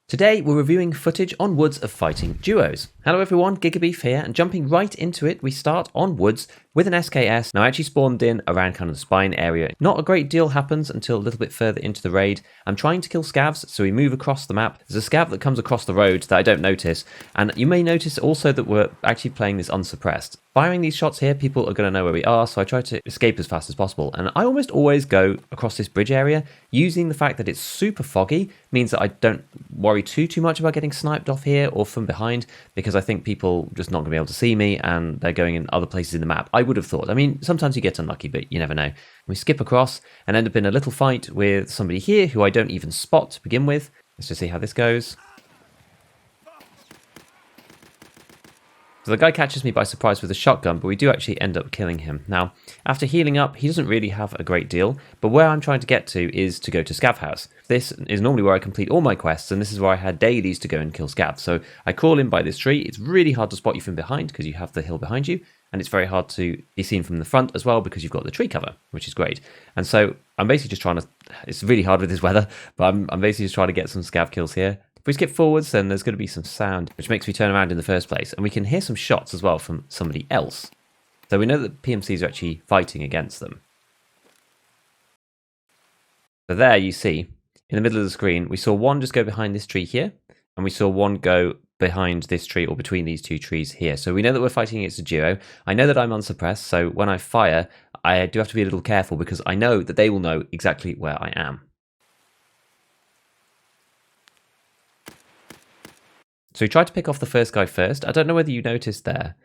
Today we're reviewing footage on Woods of fighting duos. Hello everyone, Gigabeef here, and jumping right into it, we start on Woods with an SKS. Now I actually spawned in around kind of the spine area. Not a great deal happens until a little bit further into the raid. I'm trying to kill scavs, so we move across the map. There's a scav that comes across the road that I don't notice, and you may notice also that we're actually playing this unsuppressed. Firing these shots here, people are going to know where we are, so I try to escape as fast as possible. And I almost always go across this bridge area, using the fact that it's super foggy, means that I don't worry too much about getting sniped off here or from behind, because I think people are just not going to be able to see me, and they're going in other places in the map. I would have thought. I mean, sometimes you get unlucky, but you never know. We skip across and end up in a little fight with somebody here who I don't even spot to begin with. Let's just see how this goes. So the guy catches me by surprise with a shotgun, but we do actually end up killing him. Now, after healing up, he doesn't really have a great deal, but where I'm trying to get to is to go to Scav House. This is normally where I complete all my quests, and this is where I had dailies to go and kill scavs. So I crawl in by this tree. It's really hard to spot you from behind because you have the hill behind you, and it's very hard to be seen from the front as well because you've got the tree cover, which is great. And so I'm basically just trying to, it's really hard with this weather, but I'm basically just trying to get some scav kills here. If we skip forwards, then there's going to be some sound, which makes me turn around in the first place. And we can hear some shots as well from somebody else. So we know that PMCs are actually fighting against them. So there you see, in the middle of the screen, we saw one just go behind this tree here. And we saw one go behind this tree or between these two trees here. So we know that we're fighting against a duo. I know that I'm unsuppressed, so when I fire, I do have to be a little careful because I know that they will know exactly where I am. So we tried to pick off the first guy first. I don't know whether you noticed there.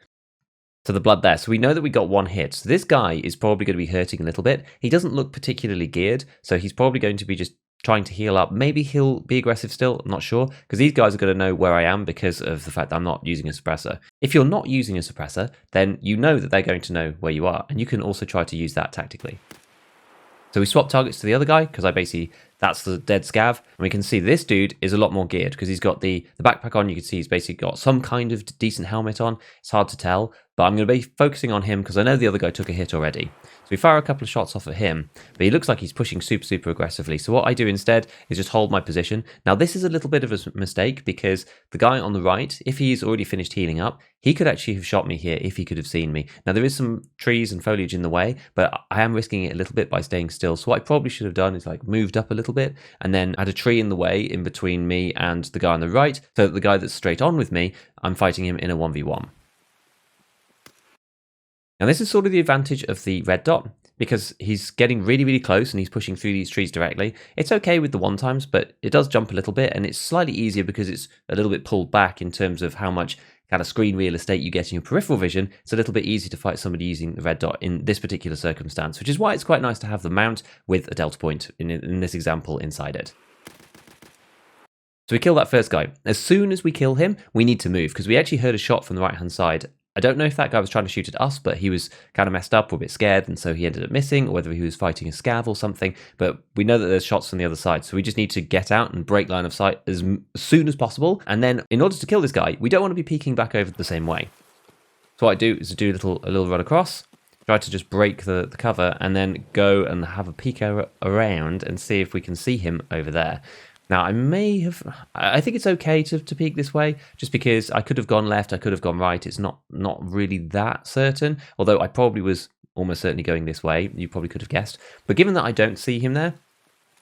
So the blood there. So we know that we got one hit. So this guy is probably going to be hurting a little bit. He doesn't look particularly geared, so he's probably going to be just trying to heal up. Maybe he'll be aggressive still, I'm not sure, because these guys are going to know where I am because of the fact that I'm not using a suppressor. If you're not using a suppressor, then you know that they're going to know where you are, and you can also try to use that tactically. So we swap targets to the other guy because that's the dead scav. And we can see this dude is a lot more geared because he's got the backpack on. You can see he's basically got some kind of decent helmet on. It's hard to tell, but I'm going to be focusing on him because I know the other guy took a hit already. So we fire a couple of shots off at him, but he looks like he's pushing super aggressively. So what I do instead is just hold my position. Now this is a little bit of a mistake because the guy on the right, if he's already finished healing up, he could actually have shot me here if he could have seen me. Now there is some trees and foliage in the way, but I am risking it a little bit by staying still. So what I probably should have done is like moved up a little bit and then had a tree in the way in between me and the guy on the right, so that the guy that's straight on with me, I'm fighting him in a 1v1. Now this is sort of the advantage of the red dot, because he's getting really close and he's pushing through these trees directly. It's okay with the one times, but it does jump a little bit, and it's slightly easier because it's a little bit pulled back in terms of how much kind of screen real estate you get in your peripheral vision. It's a little bit easier to fight somebody using the red dot in this particular circumstance, which is why it's quite nice to have the mount with a delta point in this example inside it. So we kill that first guy. As soon as we kill him, we need to move because we actually heard a shot from the right hand side. I don't know if that guy was trying to shoot at us, but he was kind of messed up or a bit scared, and so he ended up missing, or whether he was fighting a scav or something. But we know that there's shots from the other side, so we just need to get out and break line of sight as soon as possible. And then in order to kill this guy, we don't want to be peeking back over the same way. So what I do is to do a little run across, try to just break the cover, and then go and have a peek around and see if we can see him over there. Now, I think it's okay to peek this way, just because I could have gone left, I could have gone right. It's not really that certain, although I probably was almost certainly going this way. You probably could have guessed. But given that I don't see him there,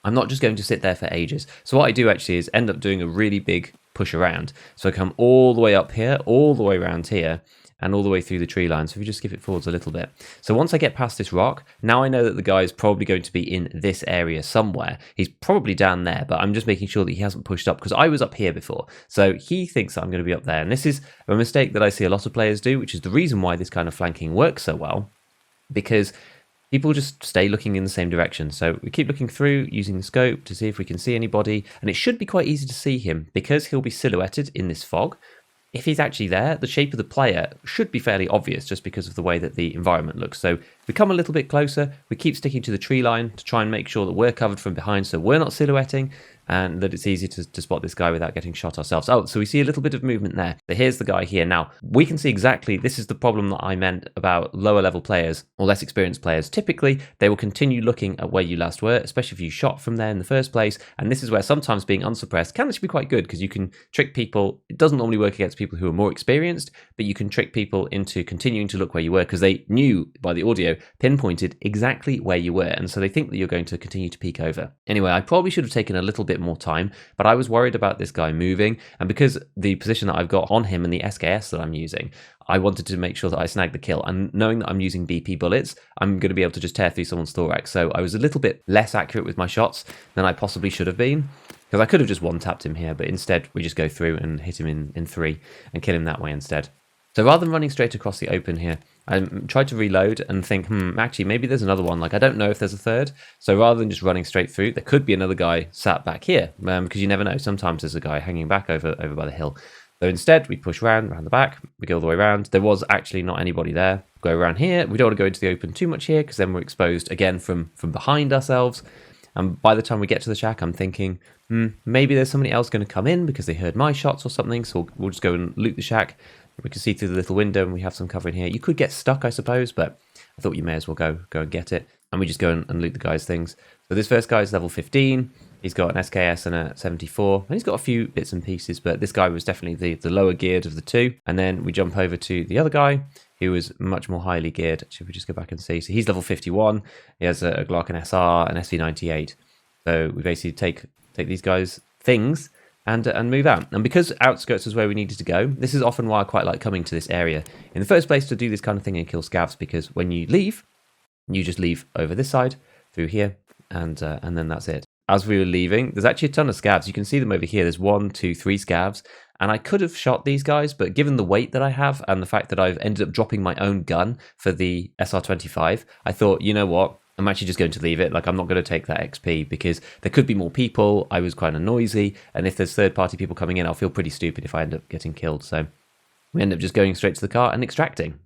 I'm not just going to sit there for ages. So what I do actually is end up doing a really big push around. So I come all the way up here, all the way around here, and all the way through the tree line. So if you just skip it forwards a little bit. So once I get past this rock, now I know that the guy is probably going to be in this area somewhere. He's probably down there, but I'm just making sure that he hasn't pushed up because I was up here before. So he thinks that I'm going to be up there. And this is a mistake that I see a lot of players do, which is the reason why this kind of flanking works so well, because people just stay looking in the same direction. So we keep looking through using the scope to see if we can see anybody. And it should be quite easy to see him because he'll be silhouetted in this fog. If he's actually there, the shape of the player should be fairly obvious just because of the way that the environment looks. So we come a little bit closer, we keep sticking to the tree line to try and make sure that we're covered from behind so we're not silhouetting. and that it's easy to spot this guy without getting shot ourselves. Oh, so we see a little bit of movement there. So here's the guy here. Now, we can see exactly, this is the problem that I meant about lower level players or less experienced players. Typically, they will continue looking at where you last were, especially if you shot from there in the first place. And this is where sometimes being unsuppressed can actually be quite good, because you can trick people. It doesn't normally work against people who are more experienced, but you can trick people into continuing to look where you were because they knew by the audio, pinpointed exactly where you were. And so they think that you're going to continue to peek over. Anyway, I probably should have taken a little bit more time, but I was worried about this guy moving. And because the position that I've got on him and the SKS that I'm using, I wanted to make sure that I snagged the kill. And knowing that I'm using BP bullets, I'm going to be able to just tear through someone's thorax. So I was a little bit less accurate with my shots than I possibly should have been, because I could have just one-tapped him here, but instead we just go through and hit him in 3 and kill him that way instead. So rather than running straight across the open here, I tried to reload and think, actually, maybe there's another one. Like, I don't know if there's a third. So rather than just running straight through, there could be another guy sat back here, because you never know. Sometimes there's a guy hanging back over by the hill. So instead, we push around the back. We go all the way around. There was actually not anybody there. Go around here. We don't want to go into the open too much here, because then we're exposed again from behind ourselves. And by the time we get to the shack, I'm thinking, maybe there's somebody else going to come in because they heard my shots or something. So we'll just go and loot the shack. We can see through the little window and we have some cover in here. You could get stuck, I suppose, but I thought you may as well go and get it. And we just go and loot the guy's things. So this first guy is level 15. He's got an SKS and a 74. And he's got a few bits and pieces, but this guy was definitely the lower geared of the two. And then we jump over to the other guy, who was much more highly geared. Should we just go back and see? So he's level 51. He has a Glock, an SR, an SV98. So we basically take these guys' things and move out. And because outskirts is where we needed to go, this is often why I quite like coming to this area in the first place to do this kind of thing and kill scavs, because when you leave, you just leave over this side, through here, and then that's it. As we were leaving, there's actually a ton of scavs. You can see them over here. There's 1, 2, 3 scavs. And I could have shot these guys, but given the weight that I have and the fact that I've ended up dropping my own gun for the SR25, I thought, you know what? I'm actually just going to leave it. Like, I'm not going to take that XP because there could be more people. I was kind of noisy. And if there's third-party people coming in, I'll feel pretty stupid if I end up getting killed. So we end up just going straight to the car and extracting.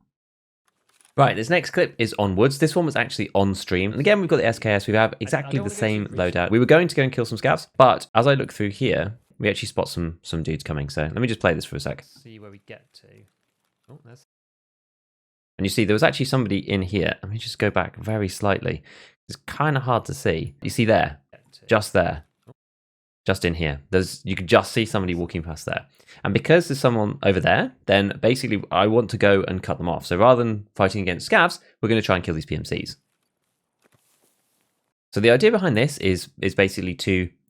Right, this next clip is on woods. This one was actually on stream. And again, we've got the SKS. We have exactly the same loadout. We were going to go and kill some scavs, but as I look through here, we actually spot some dudes coming. So let me just play this for a sec. See where we get to. Oh, there's... And you see there was actually somebody in here. Let me just go back very slightly. It's kind of hard to see. You see there, just there, just in here. You can just see somebody walking past there. And because there's someone over there, then basically I want to go and cut them off. So rather than fighting against scavs, we're going to try and kill these PMCs. So the idea behind this is basically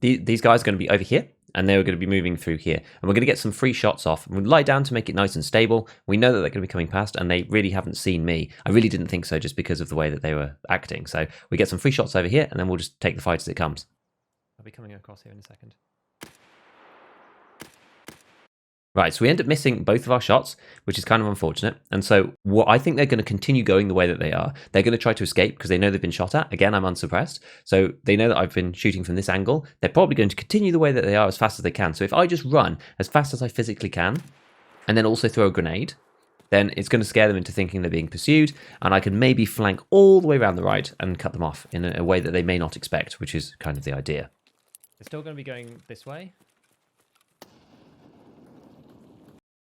these guys are going to be over here, and they're going to be moving through here. And we're going to get some free shots off. We'll lie down to make it nice and stable. We know that they're going to be coming past, and they really haven't seen me. I really didn't think so, just because of the way that they were acting. So we get some free shots over here, and then we'll just take the fight as it comes. I'll be coming across here in a second. Right, so we end up missing both of our shots, which is kind of unfortunate. And so what I think they're going to continue going the way that they are. They're going to try to escape because they know they've been shot at. Again, I'm unsuppressed. So they know that I've been shooting from this angle. They're probably going to continue the way that they are as fast as they can. So if I just run as fast as I physically can, and then also throw a grenade, then it's going to scare them into thinking they're being pursued. And I can maybe flank all the way around the right and cut them off in a way that they may not expect, which is kind of the idea. They're still going to be going this way.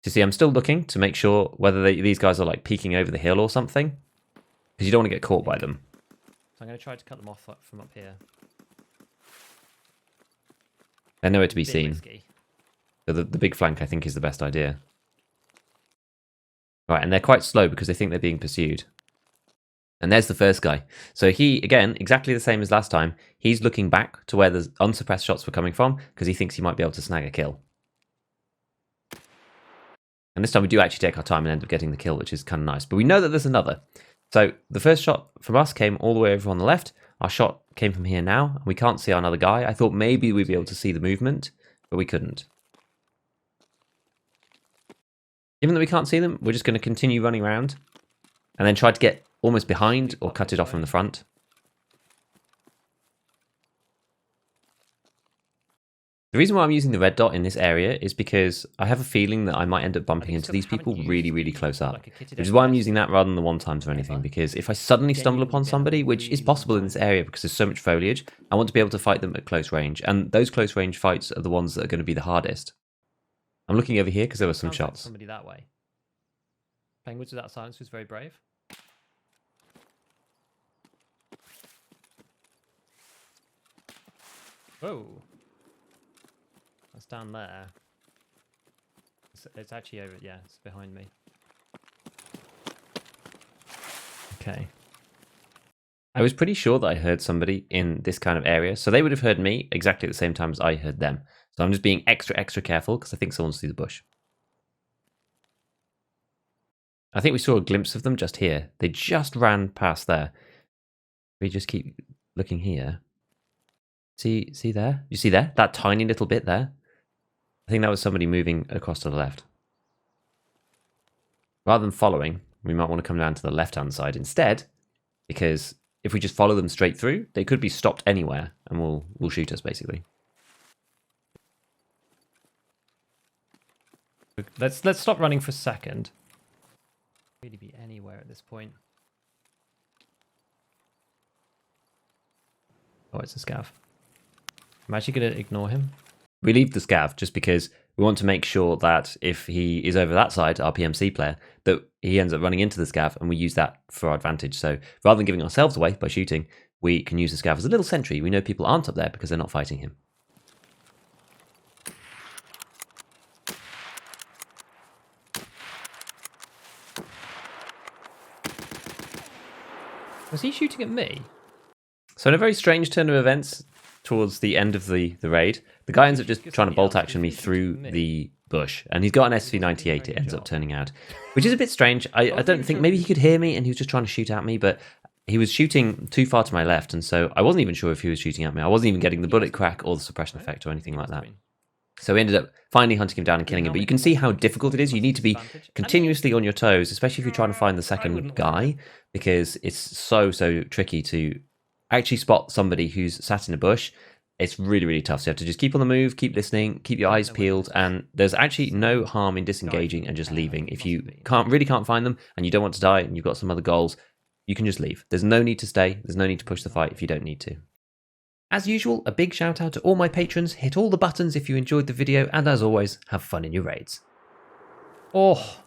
You see, I'm still looking to make sure whether these guys are like peeking over the hill or something, because you don't want to get caught by them. So I'm going to try to cut them off from up here. They're nowhere to be seen. Risky. So the big flank, I think, is the best idea. Right, and they're quite slow because they think they're being pursued. And there's the first guy. So he, again, exactly the same as last time. He's looking back to where the unsuppressed shots were coming from because he thinks he might be able to snag a kill. And this time we do actually take our time and end up getting the kill, which is kind of nice. But we know that there's another. So the first shot from us came all the way over on the left. Our shot came from here now. We can't see another guy. I thought maybe we'd be able to see the movement, but we couldn't. Given that we can't see them, we're just going to continue running around and then try to get almost behind or cut it off from the front. The reason why I'm using the red dot in this area is because I have a feeling that I might end up bumping into these people really, really close up. Which is why I'm using that rather than the one times or anything, because if I suddenly stumble upon somebody, which is possible in this area because there's so much foliage, I want to be able to fight them at close range. And those close range fights are the ones that are going to be the hardest. I'm looking over here because there were some shots. Somebody that way. Playing woods without silence was very brave. Whoa. That's down there. It's actually over, yeah, it's behind me. Okay. I was pretty sure that I heard somebody in this kind of area, so they would have heard me exactly at the same time as I heard them. So I'm just being extra, extra careful because I think someone's through the bush. I think we saw a glimpse of them just here. They just ran past there. We just keep looking here. See there? You see there? That tiny little bit there? I think that was somebody moving across to the left. Rather than following, we might want to come down to the left-hand side instead, because if we just follow them straight through, they could be stopped anywhere and will shoot us basically. Let's stop running for a second. Really be anywhere at this point. Oh, it's a scav. I'm actually going to ignore him. We leave the scav just because we want to make sure that if he is over that side, our PMC player, that he ends up running into the scav and we use that for our advantage. So rather than giving ourselves away by shooting, we can use the scav as a little sentry. We know people aren't up there because they're not fighting him. Was he shooting at me? So in a very strange turn of events, towards the end of the raid, the guy ends up just trying to bolt action me through the bush, and he's got an SV98, it ends up turning out, which is a bit strange. I don't think, maybe he could hear me and he was just trying to shoot at me, but he was shooting too far to my left, and so I wasn't even sure if he was shooting at me. I wasn't even getting the bullet crack or the suppression effect or anything like that. So we ended up finally hunting him down and killing him, but you can see how difficult it is. You need to be continuously on your toes, especially if you're trying to find the second guy, because it's so tricky to actually spot somebody who's sat in a bush. It's really, really tough. So you have to just keep on the move, keep listening, keep your eyes peeled, and there's actually no harm in disengaging and just leaving. If you really can't find them and you don't want to die and you've got some other goals, you can just leave. There's no need to stay. There's no need to push the fight if you don't need to. As usual, a big shout out to all my patrons. Hit all the buttons if you enjoyed the video, and as always, have fun in your raids. Oh.